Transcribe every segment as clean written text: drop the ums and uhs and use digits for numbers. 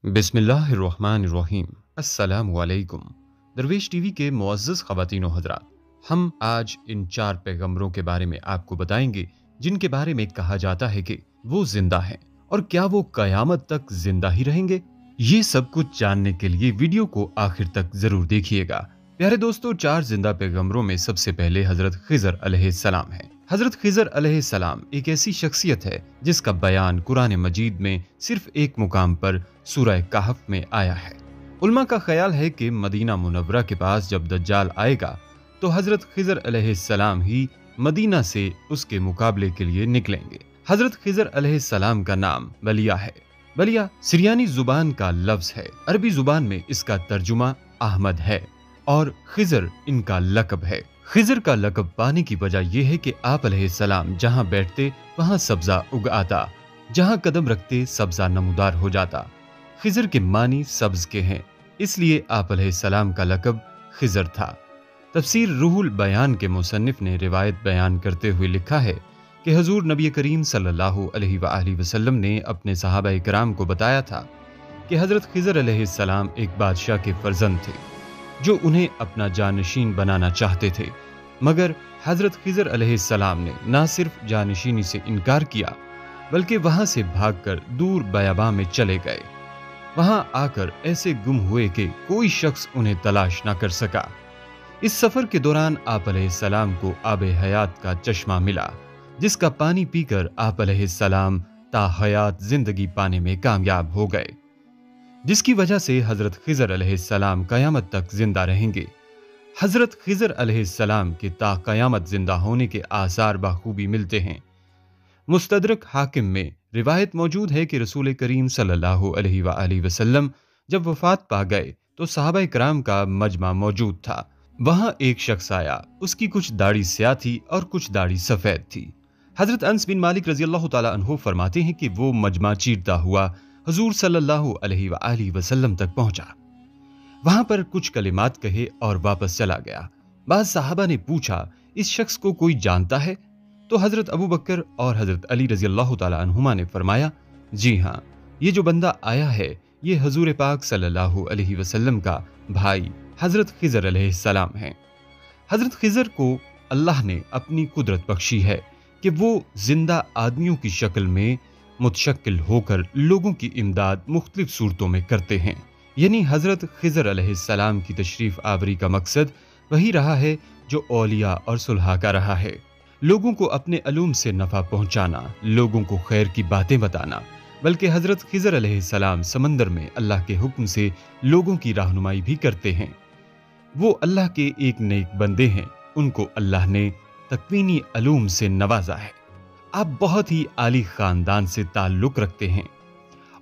बिस्मिल्लाहिर्रहमानिर्रहीम। अस्सलामु अलैकुम। दरवेश टीवी के मुअज़्ज़ज़ ख़वातीन व हज़रात, हम आज इन 4 पैगंबरों के बारे में आपको बताएंगे जिनके बारे में कहा जाता है कि वो जिंदा हैं, और क्या वो क़यामत तक जिंदा ही रहेंगे। ये सब कुछ जानने के लिए वीडियो को आखिर तक जरूर देखिएगा। प्यारे दोस्तों, 4 जिंदा पैगंबरों में सबसे पहले हजरत खिज़र अलैहिस्सलाम है। हजरत खिज़र अलैहिस्सलाम एक ऐसी शख्सियत है जिसका बयान कुरान मजीद में सिर्फ एक मुकाम पर सूरह कहफ में आया है। उलमा का ख्याल है कि मदीना मुनव्वरा के पास जब दज्जाल आएगा तो हजरत खिज़र अलैहिस्सलाम ही मदीना से उसके मुकाबले के लिए निकलेंगे। हजरत खिज़र अलैहिस्सलाम का नाम बलिया है। बलिया सिरियानी जुबान का लफ्ज है। अरबी जुबान में इसका तर्जुमा अहमद है और खिज़र इनका लक़ब है। खिज़र का लक़ब पाने की वजह यह है कि आप अलैहिस्सलाम जहां बैठते वहां सब्जा उग आता, जहां कदम रखते सब्जा नमूदार हो जाता। खिज़र के मानी सब्ज के हैं, इसलिए आप अलैहिस्सलाम का लक़ब खिज़र था। तफसीर रूहुल बयान के मुसन्निफ ने रिवायत बयान करते हुए लिखा है कि हजूर नबी करीम सल्लल्लाहु अलैहि वसल्लम ने अपने सहाबा किराम को बताया था कि हजरत खिज़र अलैहिस्सलाम एक बादशाह के फर्जंद थे जो उन्हें अपना जानशीन बनाना चाहते थे, मगर हजरत खिज़र अलैहिस्सलाम ने न सिर्फ जानशीनी से इनकार किया बल्कि वहां से भागकर दूर बयाबा में चले गए। वहां आकर ऐसे गुम हुए कि कोई शख्स उन्हें तलाश न कर सका। इस सफर के दौरान आप अलैहिस्सलाम को आबे हयात का चश्मा मिला, जिसका पानी पीकर आप अलैहिस्सलाम ता हयात जिंदगी पाने में कामयाब हो गए, जिसकी वजह से हजरत खिज़र अलैहिस्सलाम कयामत तक जिंदा रहेंगे। हजरत खिज़र अलैहिस्सलाम के ता कयामत जिंदा होने के आसार बखूबी मिलते हैं। मुस्तदरक हाकिम में रिवायत मौजूद है कि रसूल करीम सल्लल्लाहु अलैहि वसल्लम जब वफात पा गए तो सहाबा किराम का मजमा मौजूद था। वहां एक शख्स आया, उसकी कुछ दाढ़ी स्याह थी और कुछ दाढ़ी सफेद थी। हजरत अनस बिन मालिक रज़ियल्लाहु ताला अन्हु फरमाते हैं कि वो मजमा चीरता हुआ हुजूर सल्लल्लाहु अलैहि वसल्लम तक पहुंचा। वहां पर कुछ कलिमात कहे और वापस चला गया। बाद सहाबा ने पूछा, इस शख्स को कोई जानता है? तो हजरत अबू बकर और हजरत अली रज़ियल्लाहु ताला अन्हुमा ने फरमाया, जी हाँ, ये जो बंदा आया है ये हजूर पाक सल्लल्लाहु अलैहि वसल्लम का भाई हजरत खिज़र अलैहिस्सलाम है। हजरत खिज़र को अल्लाह ने अपनी कुदरत बख्शी है कि वो जिंदा आदमियों की शक्ल में मुतशक्किल होकर लोगों की इमदाद मुख्तलिफ सूरतों में करते हैं। यानी हजरत खिज़र अलैहिस्सलाम की तशरीफ आवरी का मकसद वही रहा है जो औलिया और सुलहा का रहा है, लोगों को अपने अलूम से नफा पहुंचाना, लोगों को खैर की बातें बताना। बल्कि हजरत खिज़र अलैहिस्सलाम समंदर में अल्लाह के हुक्म से लोगों की रहनुमाई भी करते हैं। वो अल्लाह के एक नेक बंदे हैं, उनको अल्लाह ने तकवीनी अलूम से नवाजा है। आप बहुत ही आली खानदान से ताल्लुक रखते हैं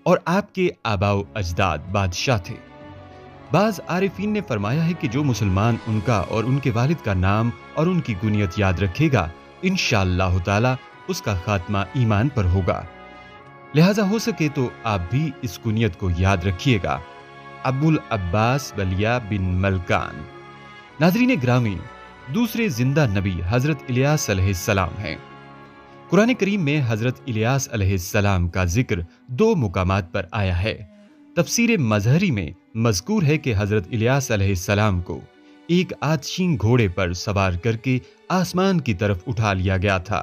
और आपके आबाओ अजदाद बादशाह थे। बाज आरिफीन ने फरमाया है कि जो मुसलमान उनका और उनके वालिद का नाम और उनकी गुनियत याद रखेगा, इंशाअल्लाह ताला उसका खात्मा ईमान पर होगा। लिहाजा हो सके तो आप भी इस गुनियत को याद रखिएगा। अबुल अब्बास बलिया बिन मलकान। नाज़रीन ग्रामीण, दूसरे जिंदा नबी हजरत इलियास अलैहिस्सलाम हैं। कुरान करीम में हजरत इलियास अलैहिस्सलाम का जिक्र 2 मुकामात पर आया है। तफसीर मजहरी में मज़कूर है कि हजरत इलियास अलैहिस्सलाम को एक आतशीन घोड़े पर सवार करके आसमान की तरफ उठा लिया गया था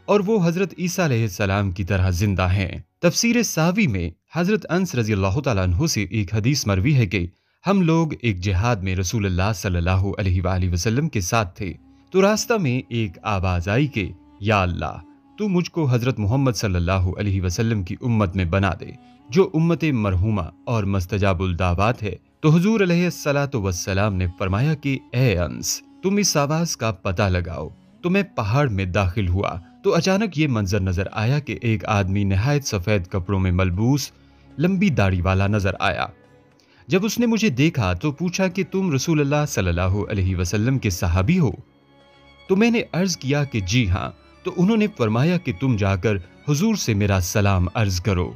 और वो हजरत ईसा अलैहिस्सलाम की तरह जिंदा हैं। तफसीर सावी में हजरत अनस रज़ियल्लाहु ताला अन्हु से एक हदीस मरवी है कि हम लोग एक जिहाद में रसूलुल्लाह सल्लल्लाहु अलैहि वसल्लम के साथ थे, तो रास्ता में एक आवाज आई कि या अल्लाह, तू मुझको हजरत मोहम्मद सल्लल्लाहु अलैहि वसल्लम की उम्मत में बना दे, जो उम्मत मरहूमा और मस्तजाबुल दावात है। तो हुजूर अलैहिस्सलातु वस्सलाम ने फरमाया कि ए अंस, तुम इस आवाज का पता लगाओ। तो मैं पहाड़ में दाखिल हुआ तो अचानक ये मंजर नजर आया कि एक आदमी नहायत सफेद कपड़ों में मलबूस लंबी दाढ़ी वाला नजर आया। जब उसने मुझे देखा तो पूछा कि तुम रसूलुल्लाह सल्लल्लाहु अलैहि वसल्लम के सहाबी हो? तो मैंने अर्ज किया कि जी हाँ। तो उन्होंने फरमाया कि तुम जाकर हुजूर से मेरा सलाम अर्ज करो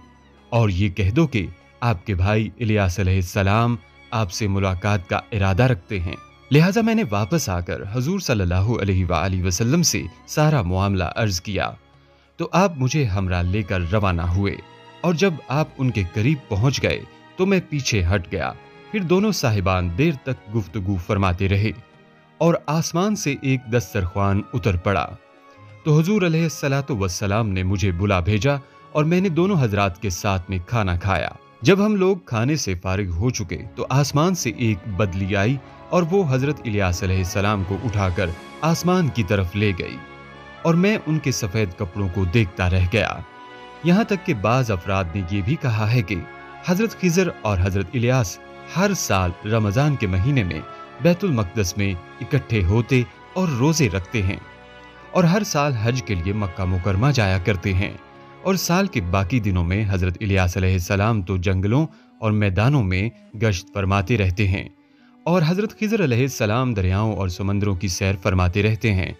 और ये कह दो कि आपके भाई इलियास अलैहिस्सलाम आपसे मुलाकात का इरादा रखते हैं। लिहाजा मैंने वापस आकर हुजूर सल्लल्लाहु अलैहि वसल्लम से सारा मामला अर्ज किया तो आप मुझे हमरा लेकर रवाना हुए और जब आप उनके करीब पहुंच गए तो मैं पीछे हट गया। फिर दोनों साहिबान देर तक गुफ्तगू फरमाते रहे और आसमान से एक दस्तरख्वान उतर पड़ा। तो हुजूर अलैहिस्सलातु वस्सलाम ने मुझे बुला भेजा और मैंने दोनों हजरात के साथ में खाना खाया। जब हम लोग खाने से फारिग हो चुके तो आसमान से एक बदली आई और वो हजरत इलियास अलैहिस्सलाम को उठाकर आसमान की तरफ ले गई और मैं उनके सफेद कपड़ों को देखता रह गया। यहाँ तक कि बाज अफराद ने यह भी कहा है कि हजरत खिजर और हजरत इलियास हर साल रमजान के महीने में बैतुल मकदस में इकट्ठे होते और रोजे रखते हैं और हर साल हज के लिए मक्का मुकरमा जाया करते हैं, और साल के बाकी दिनों में हजरत इलियास अलैहिस्सलाम तो जंगलों और मैदानों में गश्त फरमाते रहते हैं और हजरत खिजर अलैहिस्सलाम दरियाओं और समंदरों की सैर फरमाते रहते हैं।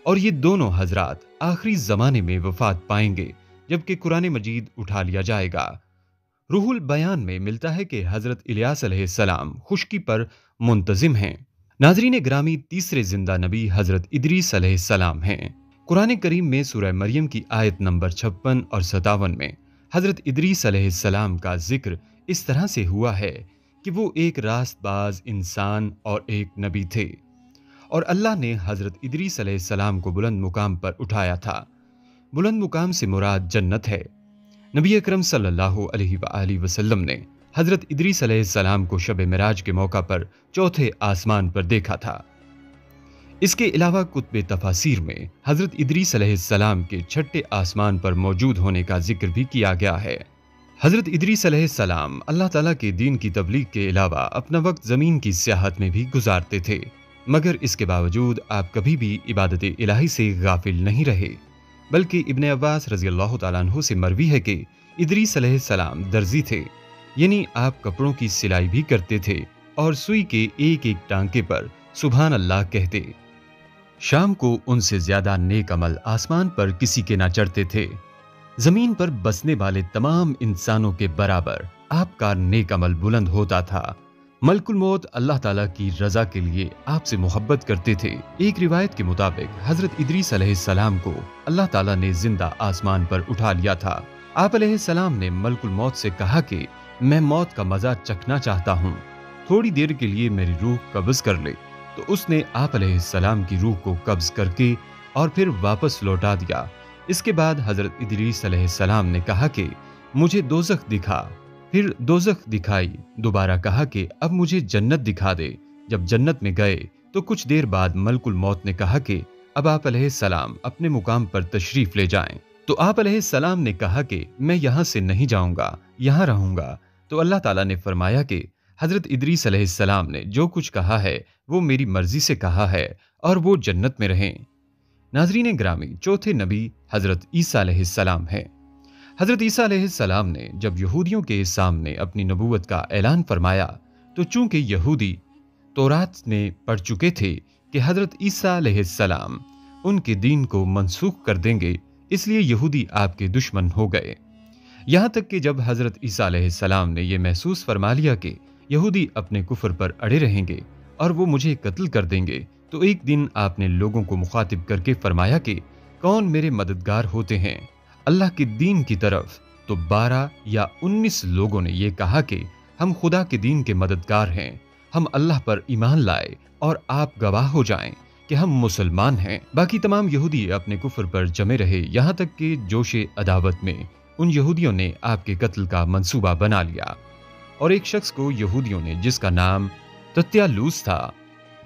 और ये दोनों हजरात आखिरी जमाने में वफात पाएंगे जबकि कुरान मजीद उठा लिया जाएगा। रूहुल बयान में मिलता है कि हजरत इलियास अलैहिस्सलाम खुश्की पर मुंतजिम हैं। नाज़रीन ग्रामी, तीसरे जिंदा नबी हजरत इदरीस अलैहिस्सलाम हैं। कुरान करीम में सूरह मरियम की आयत नंबर 56 और 57 में हजरत इदरीस अलैहिस्सलाम का जिक्र इस तरह से हुआ है कि वो एक रास्तबाज इंसान और एक नबी थे और अल्लाह ने हजरत इदरीस अलैहिस्सलाम को बुलंद मुकाम पर उठाया था। बुलंद मुकाम से मुराद जन्नत है। नबी अकरम सल्लल्लाहु अलैहि वसल्लम ने हजरत इदरीस अलैहिस्सलाम को शब मिराज के मौका पर चौथे आसमान पर देखा था। इसके अलावा कुतुब तफासीर में हजरत इदरीस अलैहिस्सलाम के छठे आसमान पर मौजूद होने का जिक्र भी किया गया है। हजरत इदरीस अलैहिस्सलाम अल्लाह ताला के दीन की तबलीग के अलावा अपना वक्त जमीन की सियाहत में भी गुजारते थे, मगर इसके बावजूद आप कभी भी इबादत इलाही से गाफिल नहीं रहे। बल्कि इब्ने अब्बास रज़ियल्लाहु ताला अन्हु से मरवी है कि इदरीस अलैहिस्सलाम दर्जी थे, यानी आप कपड़ों की सिलाई भी करते थे और सुई के एक एक टांके पर सुभान अल्लाह कहते। शाम को उनसे ज्यादा नेक अमल आसमान पर किसी के ना चढ़ते थे। जमीन पर बसने वाले तमाम इंसानों के बराबर आपका नेक अमल बुलंद होता था। मलकुल मौत अल्लाह ताला की रजा के लिए आपसे मोहब्बत करते थे। एक रिवायत के मुताबिक हजरत इदरीस अलैहिस्सलाम को अल्लाह ताला ने जिंदा आसमान पर उठा लिया था। आप अलैहिस्सलाम ने मलकुल मौत से कहा कि मैं मौत का मजा चखना चाहता हूँ, थोड़ी देर के लिए मेरी रूह कब्ज कर ले। तो उसने आप अलैहिस्सलाम की रूह को कब्ज करके और फिर वापस लौटा दिया। इसके बाद हजरत इदरीस अलैहिस्सलाम ने कहा कि मुझे दोज़ख दिखा। फिर दोज़ख दिखाई। दोबारा कहा कि अब मुझे जन्नत दिखा दे। जब जन्नत में गए तो कुछ देर बाद मलकुल मौत ने कहा कि अब आप अलैहिस्सलाम अपने मुकाम पर तशरीफ ले जाएं। तो आप अलैहिस्सलाम ने कहा कि मैं यहाँ से नहीं जाऊंगा, यहाँ रहूंगा। तो अल्लाह ताला ने फरमाया कि हजरत इदरीस अलैहिस्सलाम ने जो कुछ कहा है वो मेरी मर्जी से कहा है और वो जन्नत में रहें। नाज़रीन ग्रामी, चौथे नबी हजरत ईसा अलैहिस्सलाम हैं। हजरत ईसा अलैहिस्सलाम ने जब यहूदियों के सामने अपनी नबूवत का ऐलान फरमाया तो चूंकि यहूदी तौरात में पढ़ चुके थे कि हजरत ईसा अलैहिस्सलाम उनके दीन को मनसूख कर देंगे, इसलिए यहूदी आपके दुश्मन हो गए। यहाँ तक कि जब हजरत ईसा अलैहिस्सलाम ने यह महसूस फरमा लिया कि यहूदी अपने कुफर पर अड़े रहेंगे और वो मुझे कत्ल कर देंगे, तो एक दिन आपने लोगों को मुखातिब करके फरमाया कि कौन मेरे मददगार होते हैं अल्लाह के दीन की तरफ। तो 12 या 19 लोगों ने यह कहा कि हम खुदा के दीन के मददगार हैं, हम अल्लाह पर ईमान लाए और आप गवाह हो जाएं कि हम मुसलमान हैं। बाकी तमाम यहूदी अपने कुफर पर जमे रहे, यहाँ तक कि जोशे अदावत में उन यहूदियों ने आपके कत्ल का मंसूबा बना लिया और एक शख्स को यहूदियों ने, जिसका नाम तत्यालूस था,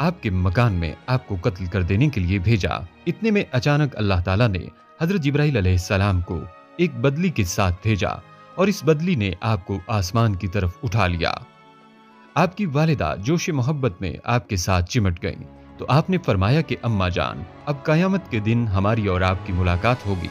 आपके मकान में आपको कत्ल कर देने के लिए भेजा। इतने में अचानक अल्लाह ताला ने हजरत जिब्राइल अलैहिस्सलाम को एक बदली के साथ भेजा और इस बदली ने आपको आसमान की तरफ उठा लिया। आपकी वालिदा जोश मोहब्बत में आपके साथ चिमट गईं, तो आपने फरमाया कि अम्मा जान, अब कयामत के दिन हमारी और आपकी मुलाकात होगी,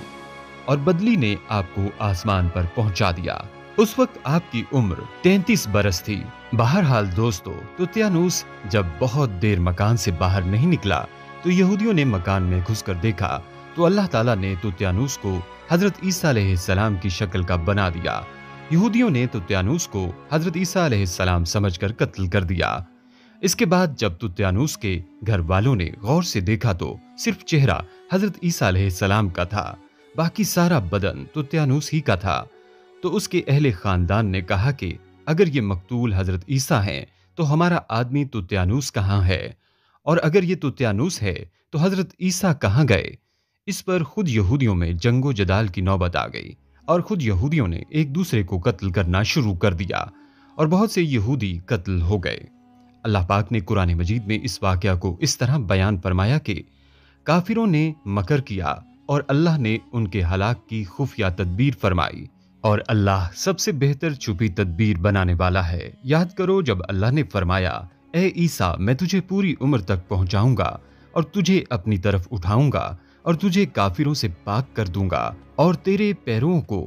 और बदली ने आपको आसमान पर पहुंचा दिया। उस वक्त आपकी उम्र 33 बरस थी। बहरहाल दोस्तों, तुत्यानूस जब बहुत देर मकान से बाहर नहीं निकला तो यहूदियों ने मकान में घुसकर देखा तो अल्लाह ताला ने तुत्यानूस को हजरत ईसा अलैहिस्सलाम की शक्ल का बना दिया। यहूदियों ने तुत्यानूस को हजरत ईसा अलैहिस्सलाम समझकर कत्ल कर दिया। इसके बाद जब तुत्यानूस के घर वालों ने गौर से देखा तो सिर्फ चेहरा हजरत ईसा अलैहिस्सलाम का था, बाकी सारा बदन तुत्यानूस ही का था। तो उसके अहले खानदान ने कहा कि اگر یہ مقتول حضرت عیسیٰ ہیں تو ہمارا آدمی تتیانوس کہاں ہے؟ اور اگر یہ تتیانوس ہے تو حضرت عیسیٰ کہاں گئے؟ اس پر خود یہودیوں میں جنگ و جدال کی نوبت آ گئی اور خود یہودیوں نے ایک دوسرے کو قتل کرنا شروع کر دیا اور بہت سے یہودی قتل ہو گئے۔ اللہ پاک نے قرآن مجید میں اس واقعہ کو اس طرح بیان فرمایا کہ کافروں نے مکر کیا اور اللہ نے ان کے ہلاک کی خفیہ تدبیر فرمائی، اور اللہ سب سے بہتر چھپی تدبیر بنانے والا ہے۔ یاد کرو جب اللہ نے فرمایا، اے عیسیٰ میں تجھے پوری عمر تک پہنچاؤں گا اور تجھے اپنی طرف اٹھاؤں گا اور تجھے کافروں سے پاک کر دوں گا اور تیرے پیروں کو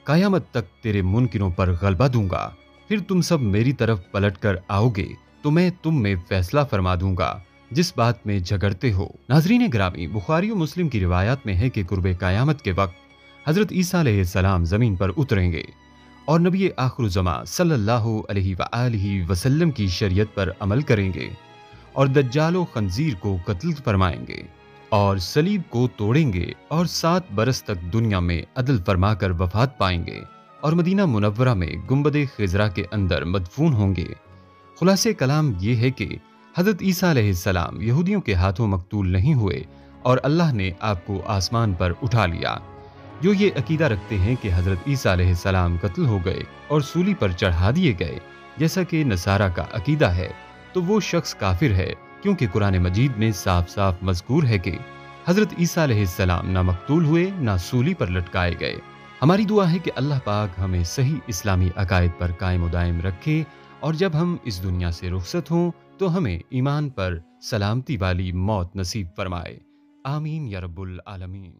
قیامت تک تیرے منکروں پر غلبہ دوں گا، پھر تم سب میری طرف پلٹ کر آؤ گے تو میں تم میں فیصلہ فرما دوں گا جس بات میں جھگڑتے ہو۔ ناظرین گرامی، بخاری و مسلم کی روایات میں ہے کہ قرب قیامت کے وقت حضرت عیسیٰ علیہ السلام زمین پر اتریں گے اور نبی آخر الزماں صلی اللہ علیہ وآلہ وسلم کی شریعت پر عمل کریں گے اور دجال و خنزیر کو قتل فرمائیں گے اور صلیب کو توڑیں گے اور 7 برس تک دنیا میں عدل فرما کر وفات پائیں گے اور مدینہ منورہ میں گنبد خضرا کے اندر مدفون ہوں گے۔ خلاصہ کلام یہ ہے کہ حضرت عیسیٰ علیہ السلام یہودیوں کے ہاتھوں مقتول نہیں ہوئے اور اللہ نے آپ کو آسمان پر اٹھا لیا۔ جو یہ عقیدہ رکھتے ہیں کہ حضرت عیسیٰ علیہ السلام قتل ہو گئے اور سولی پر چڑھا دیے گئے جیسا کہ نصارہ کا عقیدہ ہے، تو وہ شخص کافر ہے، کیونکہ قرآن مجید میں صاف صاف مذکور ہے کہ حضرت عیسیٰ علیہ السلام نہ مقتول ہوئے نہ سولی پر لٹکائے گئے۔ ہماری دعا ہے کہ اللہ پاک ہمیں صحیح اسلامی عقائد پر قائم و دائم رکھے اور جب ہم اس دنیا سے رخصت ہوں تو ہمیں ایمان پر سلامتی والی موت نصیب فرمائے۔ آمین یا رب العالمین۔